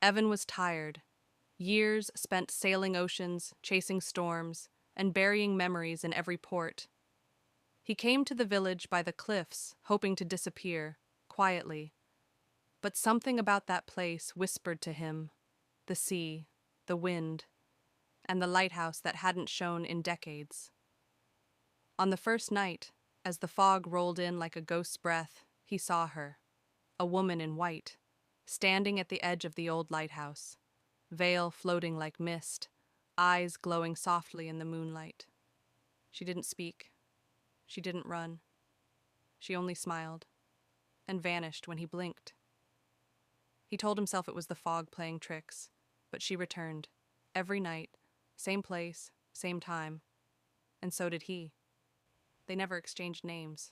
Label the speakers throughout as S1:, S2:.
S1: Evan was tired. Years spent sailing oceans, chasing storms, and burying memories in every port. He came to the village by the cliffs, hoping to disappear, quietly. But something about that place whispered to him, the sea, the wind, and the lighthouse that hadn't shone in decades. On the first night, as the fog rolled in like a ghost's breath, he saw her, a woman in white, standing at the edge of the old lighthouse, veil floating like mist, eyes glowing softly in the moonlight. She didn't speak. She didn't run. She only smiled, and vanished when he blinked. He told himself it was the fog playing tricks, but she returned, every night, same place, same time, and so did he. They never exchanged names.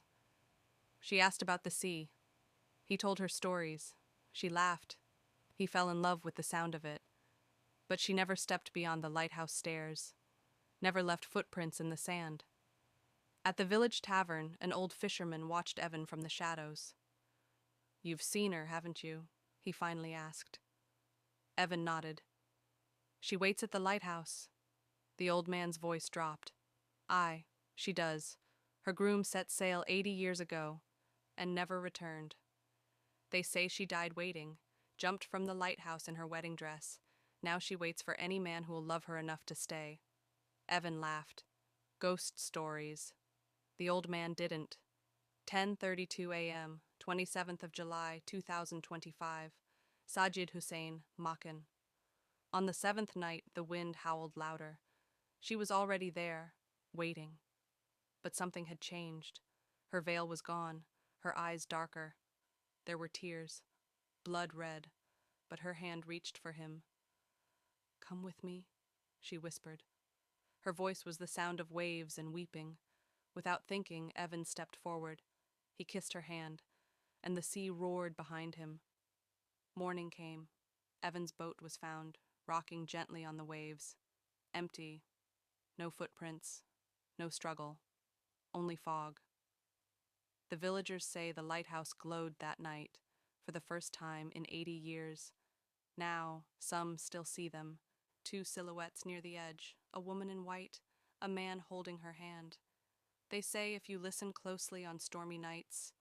S1: She asked about the sea. He told her stories. She laughed. He fell in love with the sound of it. But she never stepped beyond the lighthouse stairs, never left footprints in the sand. At the village tavern, an old fisherman watched Evan from the shadows. "You've seen her, haven't you?" he finally asked. Evan nodded. "She waits at the lighthouse." The old man's voice dropped. "Aye, she does. Her groom set sail 80 years ago, and never returned. They say she died waiting, jumped from the lighthouse in her wedding dress. Now she waits for any man who will love her enough to stay." Evan laughed. Ghost stories. The old man didn't. 10:32 a.m., 27th of July, 2025. Sajid Hussein, Makan. On the seventh night, the wind howled louder. She was already there, waiting. But something had changed. Her veil was gone, her eyes darker. There were tears, blood red, but her hand reached for him. "Come with me," she whispered. Her voice was the sound of waves and weeping. Without thinking, Evan stepped forward. He kissed her hand, and the sea roared behind him. Morning came. Evan's boat was found, rocking gently on the waves. Empty. No footprints. No struggle. Only fog. The villagers say the lighthouse glowed that night, for the first time in 80 years. Now, some still see them. Two silhouettes near the edge, a woman in white, a man holding her hand. They say if you listen closely on stormy nights,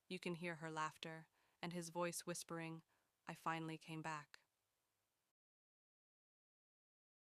S1: you can hear her laughter and his voice whispering, "I finally came back."